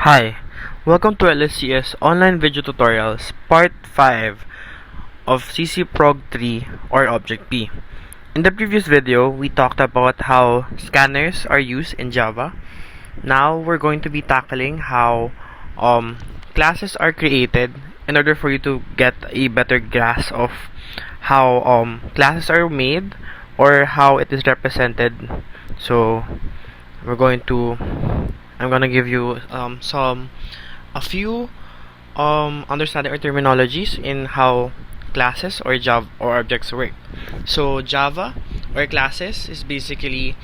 Hi, welcome to LSCS Online Video Tutorials Part 5 of CCProg 3 or Object P. In the previous video, we talked about how scanners are used in Java. Now, we're going to be tackling how classes are created in order for you to get a better grasp of how classes are made or how it is represented. So, we're going to I'm gonna give you a few understanding or terminologies in how classes or Java or objects work. So Java or classes is basically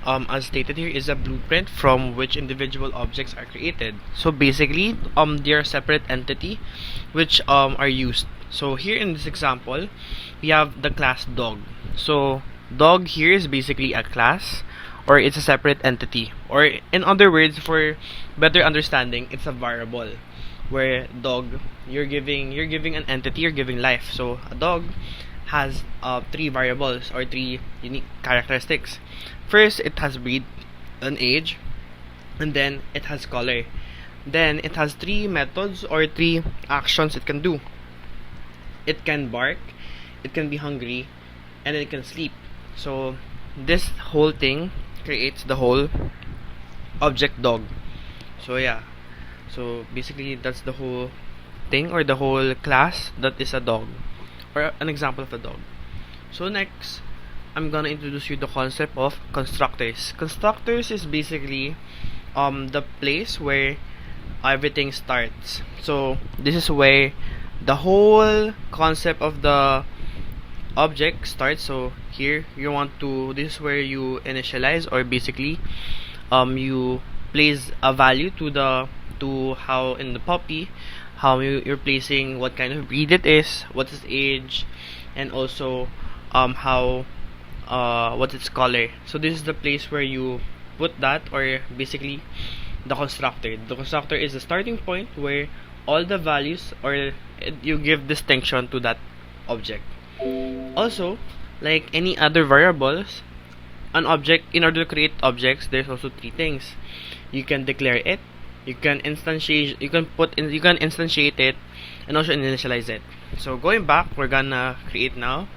as stated here is a blueprint from which individual objects are created. So basically they are separate entity which are used. So here in this example we have the class dog. So dog here is basically a class, or it's a separate entity, or in other words, for better understanding, it's a variable where dog you're giving an entity, you're giving life. So a dog has three variables or three unique characteristics. First, it has breed, an age, and then it has color. Then it has three methods or three actions it can do. It can bark, it can be hungry, and it can sleep. So this whole thing creates the whole object dog. So yeah, so basically that's the whole thing or the whole class that is a dog, or an example of a dog. So next, I'm gonna introduce you the concept of constructors. Constructors is basically the place where everything starts. So this is where the whole concept of the object starts. So here this is where you initialize, or basically you place a value to how in the puppy, how you're placing what kind of breed it is, what its age, and also how what's its color. So this is the place where you put that, or basically the constructor is the starting point where all the values, or you give distinction to that object. Also, like any other variables, an object, in order to create objects, there's also three things. You can declare it, you can instantiate it, and also initialize it. So going back, we're gonna create now.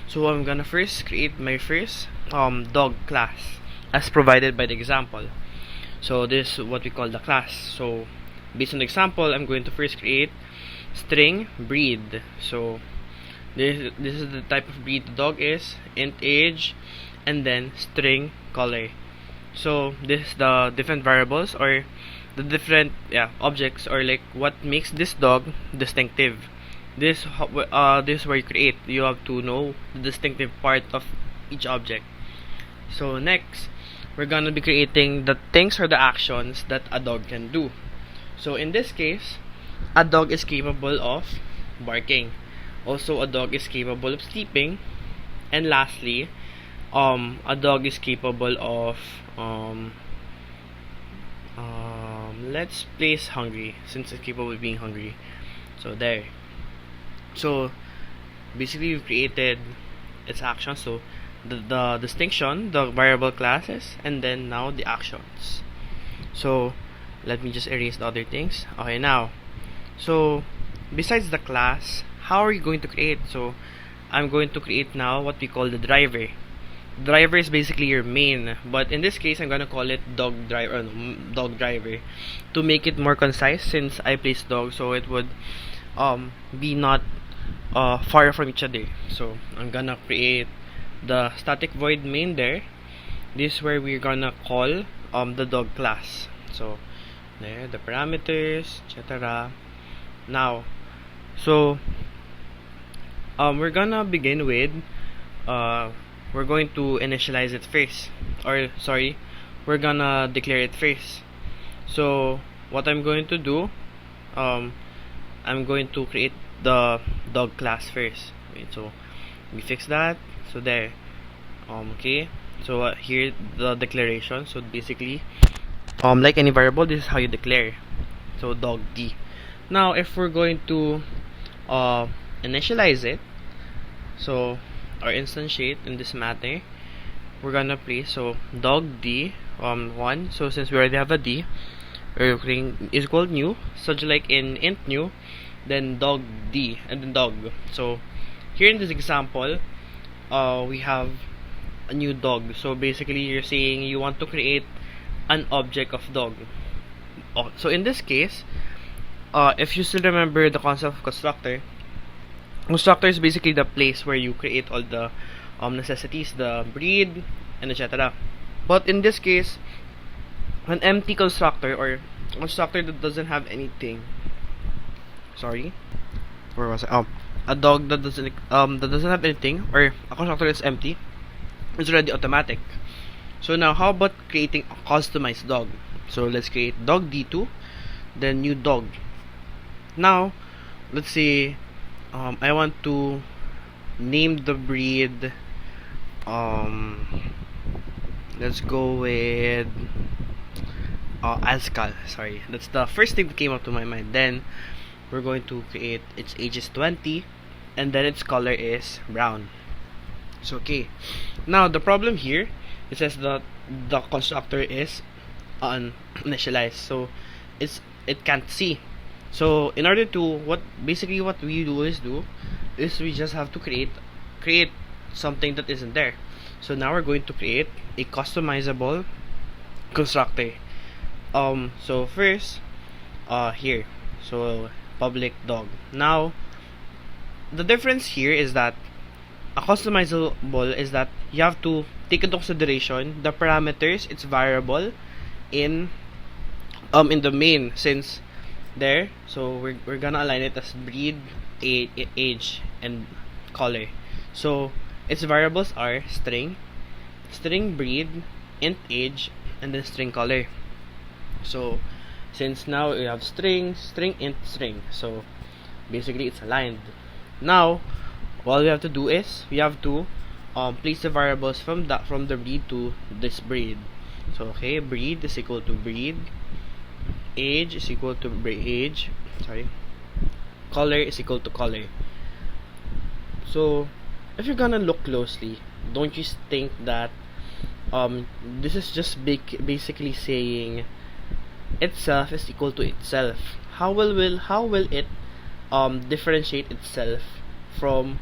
So I'm gonna first create my first dog class as provided by the example. So this is what we call the class. So based on the example, I'm going to first create string breed. So this is the type of breed the dog is, int age, and then string color. So this is the different variables, or the different objects, or like what makes this dog distinctive. This is where you create. You have to know the distinctive part of each object. So next, we're gonna be creating the things or the actions that a dog can do. So in this case, a dog is capable of barking. Also, a dog is capable of sleeping, and lastly, a dog is capable of let's place hungry, since it's capable of being hungry. So there. So basically, we've created its actions. So the distinction, the variable classes, and then now the actions. So let me just erase the other things. Okay, now, so besides the class, how are you going to create? So I'm going to create now what we call the driver. Driver is basically your main, but in this case I'm gonna call it dog driver to make it more concise, since I placed dog, so it would be not far from each other. So I'm gonna create the static void main there. This is where we're gonna call the dog class. So there, the parameters, etc. Now, so we're gonna begin with we're going to initialize it first, or sorry, we're gonna declare it first. So what I'm going to do, I'm going to create the dog class first. Wait, so we fix that. So there, okay. So here the declaration. So basically, like any variable, this is how you declare. So dog d. Now if we're going to initialize it, so or instantiate in this matter, we're gonna place so dog d 1. So since we already have a d, or creating is called new, such like in int new, then dog d, and then dog. So here in this example, we have a new dog. So basically, you're saying you want to create an object of dog. So in this case, if you still remember the concept of constructor is basically the place where you create all the necessities, the breed, and etc. But in this case, an empty constructor, or constructor that doesn't have anything. Sorry, where was I? A dog that doesn't have anything, or a constructor that's empty, is already automatic. So now, how about creating a customized dog? So let's create dog d2, then new dog. Now, let's say I want to name the breed. Let's go with Azkal. Sorry, that's the first thing that came up to my mind. Then we're going to create its age is 20, and then its color is brown. So okay, now the problem here, it says that the constructor is uninitialized, so it can't see. So in order to what we do is we just have to create something that isn't there. So now we're going to create a customizable constructor. So first, here, so public dog. Now the difference here is that a customizable is that you have to take into consideration the parameters, its variable in the main, since there. So we're gonna align it as breed, age, and color. So its variables are string breed, int age, and then string color. So since now we have string, int, string, so basically it's aligned. Now all we have to do is we have to place the variables from the breed to this breed. So okay, breed is equal to breed, age is equal to age, color is equal to color. So if you're gonna look closely, don't you think that this is just basically saying itself is equal to itself? How will it differentiate itself from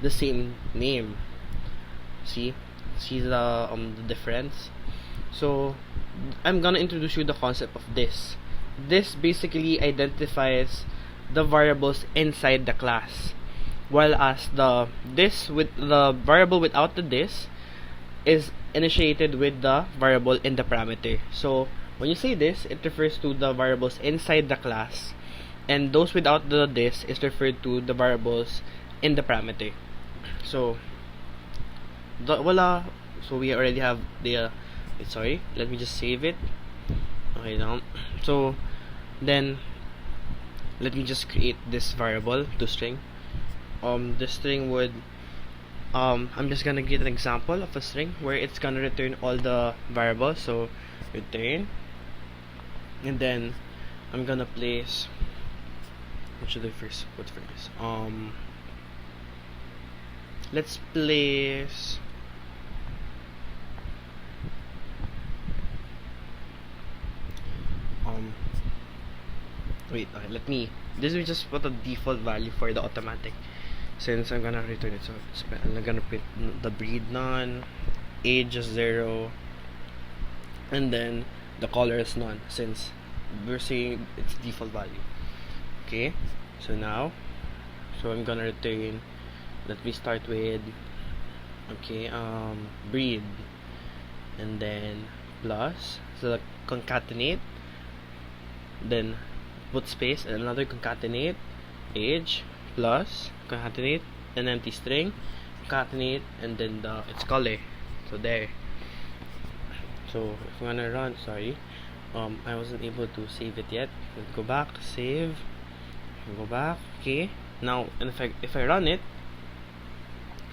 the same name? See the difference? So I'm gonna introduce you the concept of this. This basically identifies the variables inside the class, while as the variable without the this is initiated with the variable in the parameter. So when you say this, it refers to the variables inside the class, and those without the this is referred to the variables in the parameter. So we already have the sorry, let me just save it. Okay, now so then let me just create this variable to string. This string would I'm just gonna get an example of a string where it's gonna return all the variables. So return, and then I'm gonna place, what should I first put first? Let's place wait, okay, this will just put a default value for the automatic, since I'm gonna return it. So I'm gonna put the breed none, age is 0, and then the color is none, since we're saying it's default value. Okay, so now I'm gonna return, let me start with breed, and then plus, so concatenate, then put space and another concatenate, age plus concatenate an empty string, concatenate, and then its color. So there. So if I'm gonna run, sorry, I wasn't able to save it yet. Let's go back, save, go back. Okay, now, and if I run it,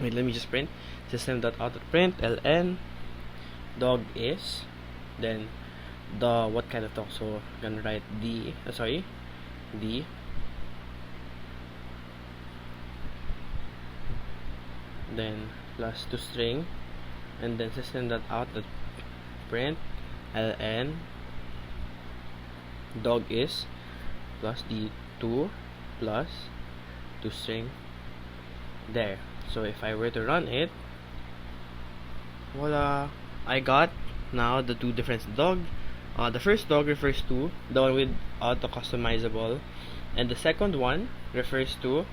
wait, let me just print system.out.print ln dog is, then the what kind of dog. So I'm gonna write d, then plus to string, and then system.out.print ln dog is plus the 2 plus toString there. So if I were to run it, voila, I got now the two different dog. The first dog refers to the one with auto customizable, and the second one refers to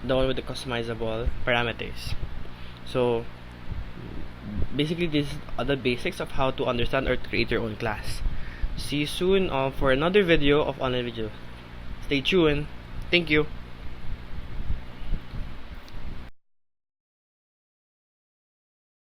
the one with the customizable parameters. So basically, these are the basics of how to understand or create your own class. See you soon for another video of online video. Stay tuned. Thank you.